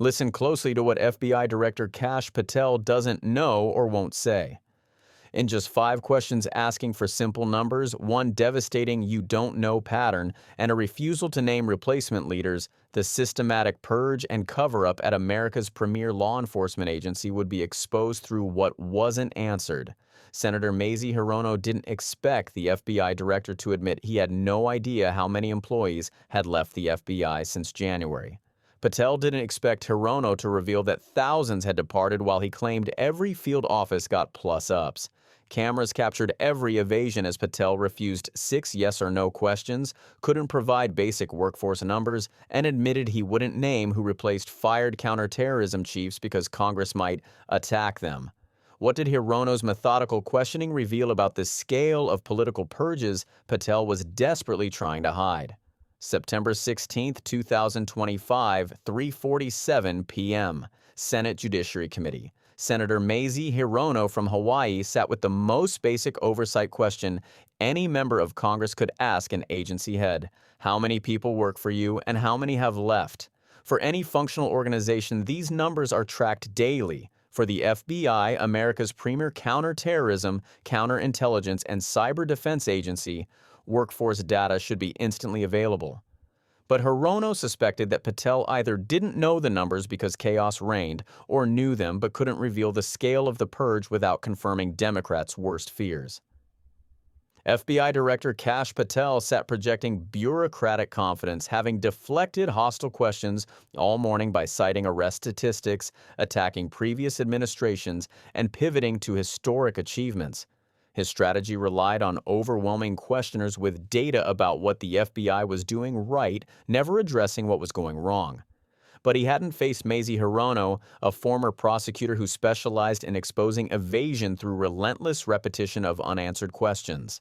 Listen closely to what FBI Director Kash Patel doesn't know or won't say. In just 5 questions asking for simple numbers, one devastating you don't know pattern, and a refusal to name replacement leaders, the systematic purge and cover-up at America's premier law enforcement agency would be exposed through what wasn't answered. Senator Mazie Hirono didn't expect the FBI director to admit he had no idea how many employees had left the FBI since January. Patel didn't expect Hirono to reveal that thousands had departed while he claimed every field office got plus-ups. Cameras captured every evasion as Patel refused 6 yes or no questions, couldn't provide basic workforce numbers, and admitted he wouldn't name who replaced fired counterterrorism chiefs because Congress might attack them. What did Hirono's methodical questioning reveal about the scale of political purges Patel was desperately trying to hide? September 16, 2025, 3:47 p.m., Senate Judiciary Committee. Senator Mazie Hirono from Hawaii sat with the most basic oversight question any member of Congress could ask an agency head. How many people work for you and how many have left? For any functional organization, these numbers are tracked daily. For the FBI, America's premier counterterrorism, counterintelligence, and cyber defense agency, workforce data should be instantly available. But Hirono suspected that Patel either didn't know the numbers because chaos reigned, or knew them but couldn't reveal the scale of the purge without confirming Democrats' worst fears. FBI Director Kash Patel sat projecting bureaucratic confidence, having deflected hostile questions all morning by citing arrest statistics, attacking previous administrations, and pivoting to historic achievements. His strategy relied on overwhelming questioners with data about what the FBI was doing right, never addressing what was going wrong. But he hadn't faced Mazie Hirono, a former prosecutor who specialized in exposing evasion through relentless repetition of unanswered questions.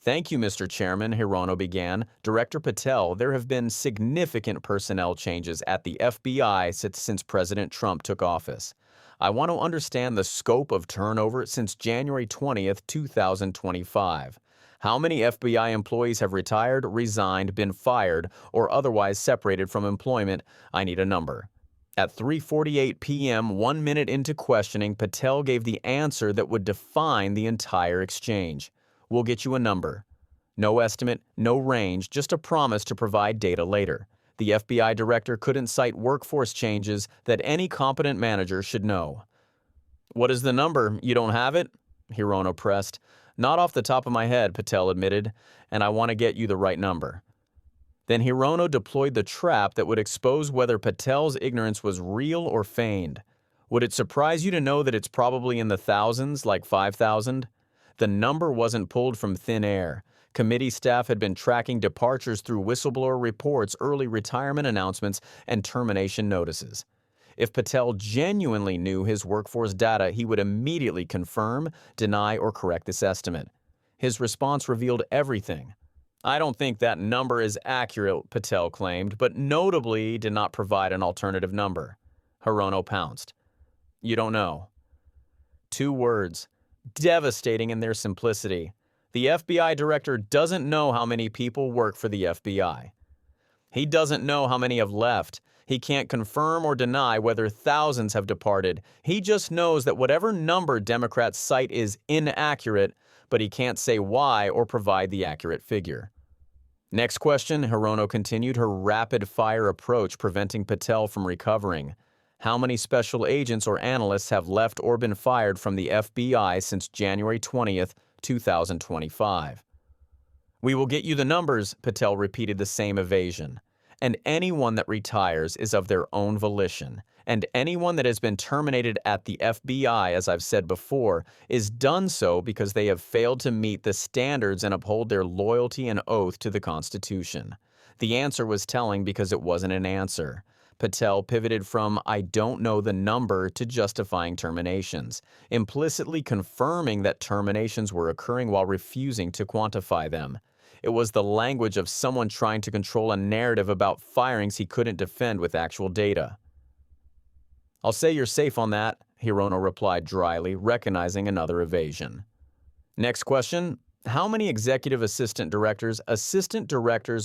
"Thank you, Mr. Chairman," Hirono began. "Director Patel, there have been significant personnel changes at the FBI since President Trump took office. I want to understand the scope of turnover since January 20th, 2025. How many FBI employees have retired, resigned, been fired, or otherwise separated from employment? I need a number." At 3:48 p.m., 1 minute into questioning, Patel gave the answer that would define the entire exchange. "We'll get you a number." No estimate, no range, just a promise to provide data later. The FBI director couldn't cite workforce changes that any competent manager should know. "What is the number? You don't have it?" Hirono pressed. "Not off the top of my head," Patel admitted, "and I want to get you the right number." Then Hirono deployed the trap that would expose whether Patel's ignorance was real or feigned. "Would it surprise you to know that it's probably in the thousands, like 5,000? The number wasn't pulled from thin air. Committee staff had been tracking departures through whistleblower reports, early retirement announcements, and termination notices. If Patel genuinely knew his workforce data, he would immediately confirm, deny, or correct this estimate. His response revealed everything. "I don't think that number is accurate," Patel claimed, but notably did not provide an alternative number. Hirono pounced. "You don't know." 2 words, devastating in their simplicity. The FBI director doesn't know how many people work for the FBI. He doesn't know how many have left. He can't confirm or deny whether thousands have departed. He just knows that whatever number Democrats cite is inaccurate, but he can't say why or provide the accurate figure. "Next question," Hirono continued, her rapid-fire approach preventing Patel from recovering. "How many special agents or analysts have left or been fired from the FBI since January 20th, 2025. "We will get you the numbers," Patel repeated the same evasion. "And anyone that retires is of their own volition. And anyone that has been terminated at the FBI, as I've said before, is done so because they have failed to meet the standards and uphold their loyalty and oath to the Constitution." The answer was telling because it wasn't an answer. Patel pivoted from "I don't know the number" to justifying terminations, implicitly confirming that terminations were occurring while refusing to quantify them. It was the language of someone trying to control a narrative about firings he couldn't defend with actual data. "I'll say you're safe on that," Hirono replied dryly, recognizing another evasion. "Next question. How many executive assistant directors,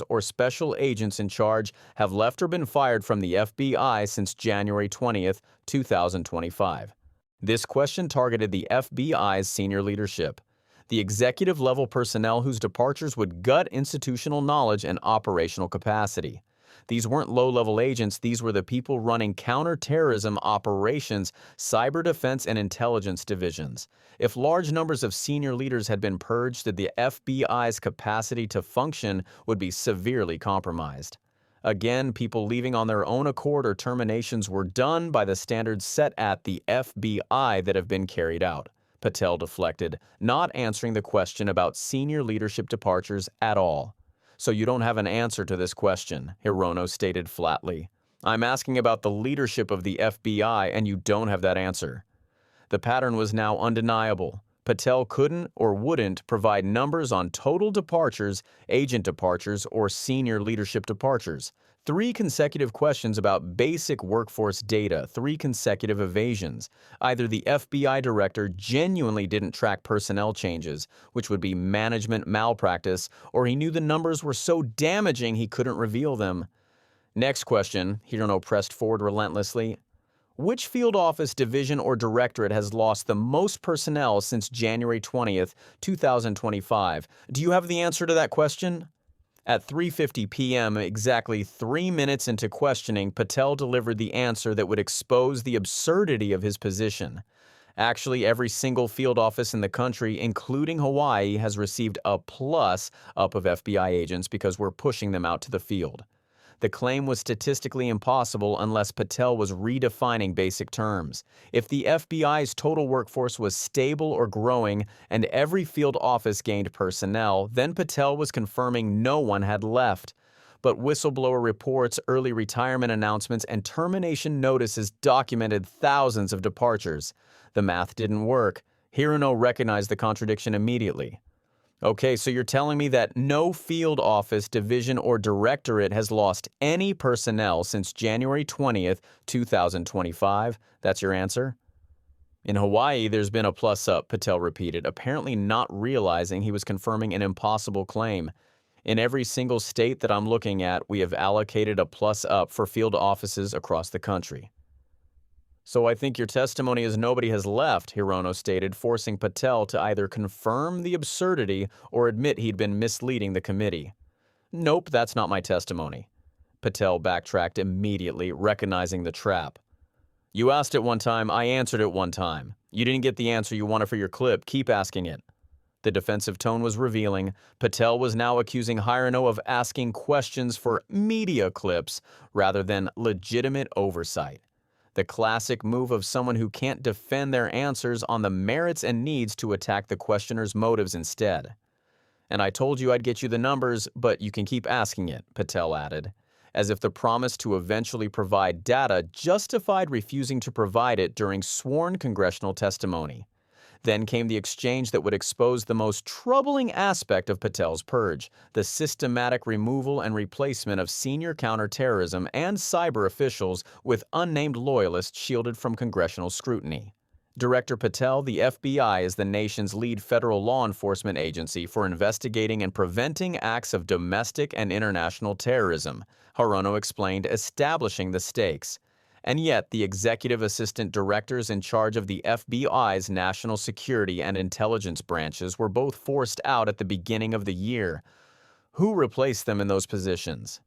or special agents in charge have left or been fired from the FBI since January 20th, 2025? This question targeted the FBI's senior leadership, the executive-level personnel whose departures would gut institutional knowledge and operational capacity. These weren't low-level agents, these were the people running counterterrorism operations, cyber defense, and intelligence divisions. If large numbers of senior leaders had been purged, the FBI's capacity to function would be severely compromised. Again, people leaving on their own accord or terminations were done by the standards set at the FBI that have been carried out. Patel deflected, not answering the question about senior leadership departures at all. So you don't have an answer to this question, Hirono stated flatly. I'm asking about the leadership of the FBI and you don't have that answer. The pattern was now undeniable. Patel couldn't or wouldn't provide numbers on total departures, agent departures, or senior leadership departures. 3 consecutive questions about basic workforce data, 3 consecutive evasions. Either the FBI director genuinely didn't track personnel changes, which would be management malpractice, or he knew the numbers were so damaging he couldn't reveal them. Next question, Hirono pressed forward relentlessly. Which field office, division, or directorate has lost the most personnel since January 20th, 2025? Do you have the answer to that question? At 3:50 p.m., exactly 3 minutes into questioning, Patel delivered the answer that would expose the absurdity of his position. Actually, every single field office in the country, including Hawaii, has received a plus up of FBI agents because we're pushing them out to the field. The claim was statistically impossible unless Patel was redefining basic terms. If the FBI's total workforce was stable or growing and every field office gained personnel, then Patel was confirming no one had left. But whistleblower reports, early retirement announcements, and termination notices documented thousands of departures. The math didn't work. Hirono recognized the contradiction immediately. Okay, so you're telling me that no field office, division, or directorate has lost any personnel since January 20th, 2025? That's your answer? In Hawaii, there's been a plus-up, Patel repeated, apparently not realizing he was confirming an impossible claim. In every single state that I'm looking at, we have allocated a plus-up for field offices across the country. So I think your testimony is nobody has left, Hirono stated, forcing Patel to either confirm the absurdity or admit he'd been misleading the committee. Nope, that's not my testimony. Patel backtracked immediately, recognizing the trap. You asked it one time, I answered it one time. You didn't get the answer you wanted for your clip, keep asking it. The defensive tone was revealing. Patel was now accusing Hirono of asking questions for media clips rather than legitimate oversight. The classic move of someone who can't defend their answers on the merits and needs to attack the questioner's motives instead. And I told you I'd get you the numbers, but you can keep asking it, Patel added, as if the promise to eventually provide data justified refusing to provide it during sworn congressional testimony. Then came the exchange that would expose the most troubling aspect of Patel's purge, the systematic removal and replacement of senior counterterrorism and cyber officials with unnamed loyalists shielded from congressional scrutiny. Director Patel, the FBI is the nation's lead federal law enforcement agency for investigating and preventing acts of domestic and international terrorism, Hirono explained, establishing the stakes. And yet, the executive assistant directors in charge of the FBI's national security and intelligence branches were both forced out at the beginning of the year. Who replaced them in those positions?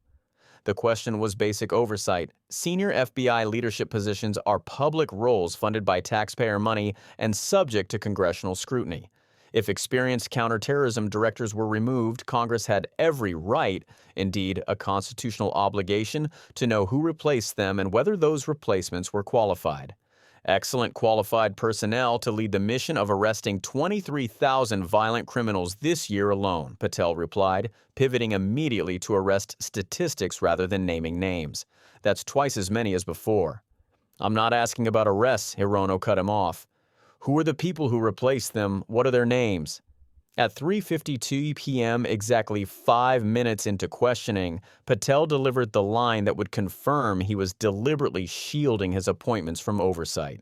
The question was basic oversight. Senior FBI leadership positions are public roles funded by taxpayer money and subject to congressional scrutiny. If experienced counterterrorism directors were removed, Congress had every right, indeed a constitutional obligation, to know who replaced them and whether those replacements were qualified. Excellent qualified personnel to lead the mission of arresting 23,000 violent criminals this year alone, Patel replied, pivoting immediately to arrest statistics rather than naming names. That's twice as many as before. I'm not asking about arrests, Hirono cut him off. Who are the people who replaced them? What are their names? At 3:52 p.m., exactly 5 minutes into questioning, Patel delivered the line that would confirm he was deliberately shielding his appointments from oversight.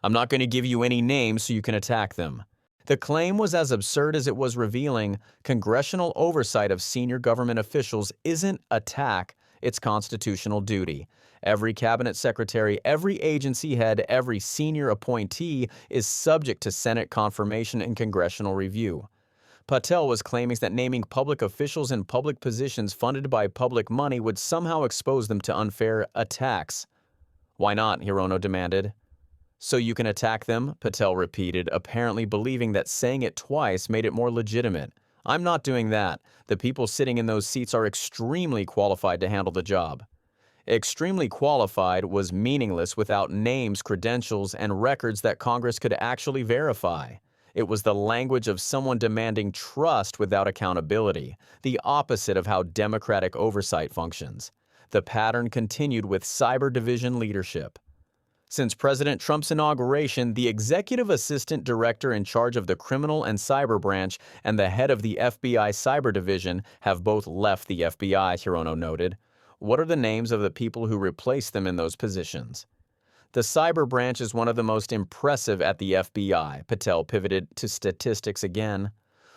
I'm not going to give you any names so you can attack them. The claim was as absurd as it was revealing. Congressional oversight of senior government officials isn't a task, it's constitutional duty. Every cabinet secretary, every agency head, every senior appointee is subject to Senate confirmation and congressional review. Patel was claiming that naming public officials in public positions funded by public money would somehow expose them to unfair attacks. Why not? Hirono demanded. So you can attack them, Patel repeated, apparently believing that saying it twice made it more legitimate. I'm not doing that. The people sitting in those seats are extremely qualified to handle the job. Extremely qualified was meaningless without names, credentials, and records that Congress could actually verify. It was the language of someone demanding trust without accountability, the opposite of how democratic oversight functions. The pattern continued with Cyber Division leadership. Since President Trump's inauguration, the executive assistant director in charge of the criminal and cyber branch and the head of the FBI Cyber Division have both left the FBI, Hirono noted. What are the names of the people who replaced them in those positions? The cyber branch is one of the most impressive at the FBI, Patel pivoted to statistics again.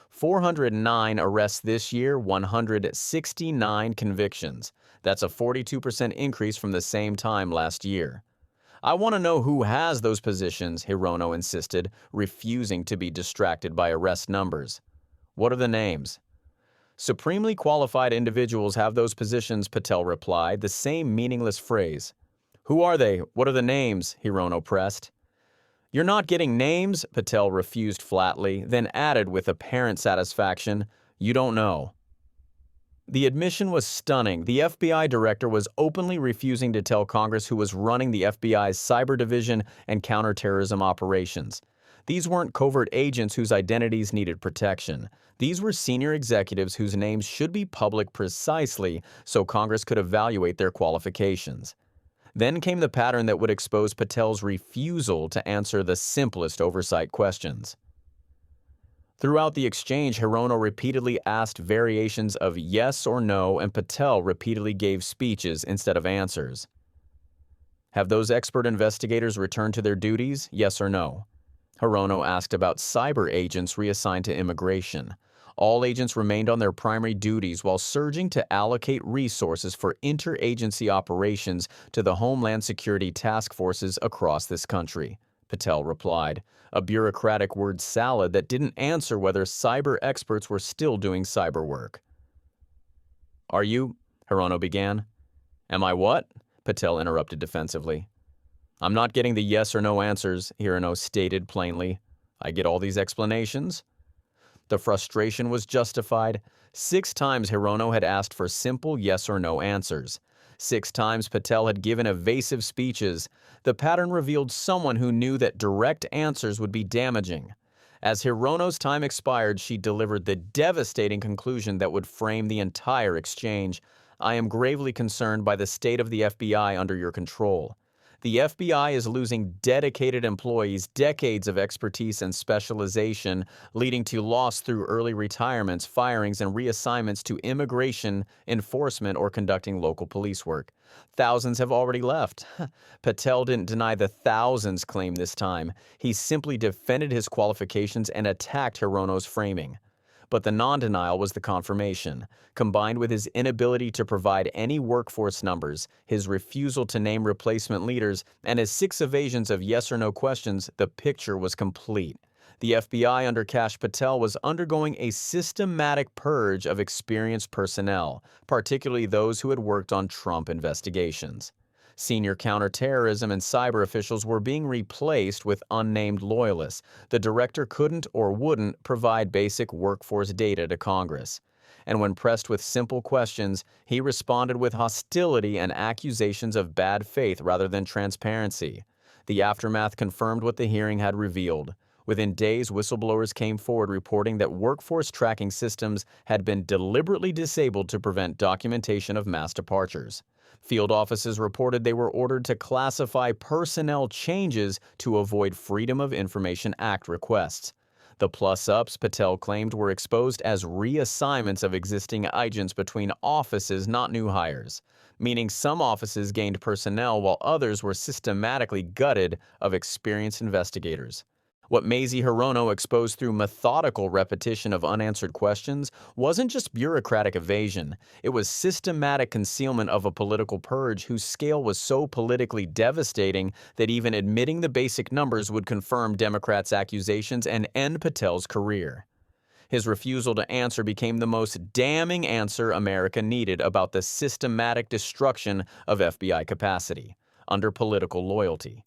409 arrests this year, 169 convictions. That's a 42% increase from the same time last year. I want to know who has those positions, Hirono insisted, refusing to be distracted by arrest numbers. What are the names? Supremely qualified individuals have those positions, Patel replied, the same meaningless phrase. Who are they? What are the names? Hirono pressed. You're not getting names, Patel refused flatly, then added with apparent satisfaction, you don't know. The admission was stunning. The FBI director was openly refusing to tell Congress who was running the FBI's cyber division and counterterrorism operations. These weren't covert agents whose identities needed protection. These were senior executives whose names should be public precisely so Congress could evaluate their qualifications. Then came the pattern that would expose Patel's refusal to answer the simplest oversight questions. Throughout the exchange, Hirono repeatedly asked variations of yes or no, and Patel repeatedly gave speeches instead of answers. Have those expert investigators returned to their duties, yes or no? Hirono asked about cyber agents reassigned to immigration. All agents remained on their primary duties while surging to allocate resources for interagency operations to the Homeland Security task forces across this country, Patel replied, a bureaucratic word salad that didn't answer whether cyber experts were still doing cyber work. Are you? Hirono began. Am I what? Patel interrupted defensively. I'm not getting the yes or no answers, Hirono stated plainly. I get all these explanations. The frustration was justified. 6 times Hirono had asked for simple yes or no answers. 6 times Patel had given evasive speeches. The pattern revealed someone who knew that direct answers would be damaging. As Hirono's time expired, she delivered the devastating conclusion that would frame the entire exchange. I am gravely concerned by the state of the FBI under your control. The FBI is losing dedicated employees, decades of expertise and specialization, leading to loss through early retirements, firings, and reassignments to immigration, enforcement, or conducting local police work. Thousands have already left. Patel didn't deny the thousands claim this time. He simply defended his qualifications and attacked Hirono's framing. But the non-denial was the confirmation. Combined with his inability to provide any workforce numbers, his refusal to name replacement leaders, and his 6 evasions of yes or no questions, the picture was complete. The FBI under Kash Patel was undergoing a systematic purge of experienced personnel, particularly those who had worked on Trump investigations. Senior counterterrorism and cyber officials were being replaced with unnamed loyalists. The director couldn't or wouldn't provide basic workforce data to Congress. And when pressed with simple questions, he responded with hostility and accusations of bad faith rather than transparency. The aftermath confirmed what the hearing had revealed. Within days, whistleblowers came forward reporting that workforce tracking systems had been deliberately disabled to prevent documentation of mass departures. Field offices reported they were ordered to classify personnel changes to avoid Freedom of Information Act requests. The plus-ups, Patel claimed, were exposed as reassignments of existing agents between offices, not new hires, meaning some offices gained personnel while others were systematically gutted of experienced investigators. What Mazie Hirono exposed through methodical repetition of unanswered questions wasn't just bureaucratic evasion, it was systematic concealment of a political purge whose scale was so politically devastating that even admitting the basic numbers would confirm Democrats' accusations and end Patel's career. His refusal to answer became the most damning answer America needed about the systematic destruction of FBI capacity under political loyalty.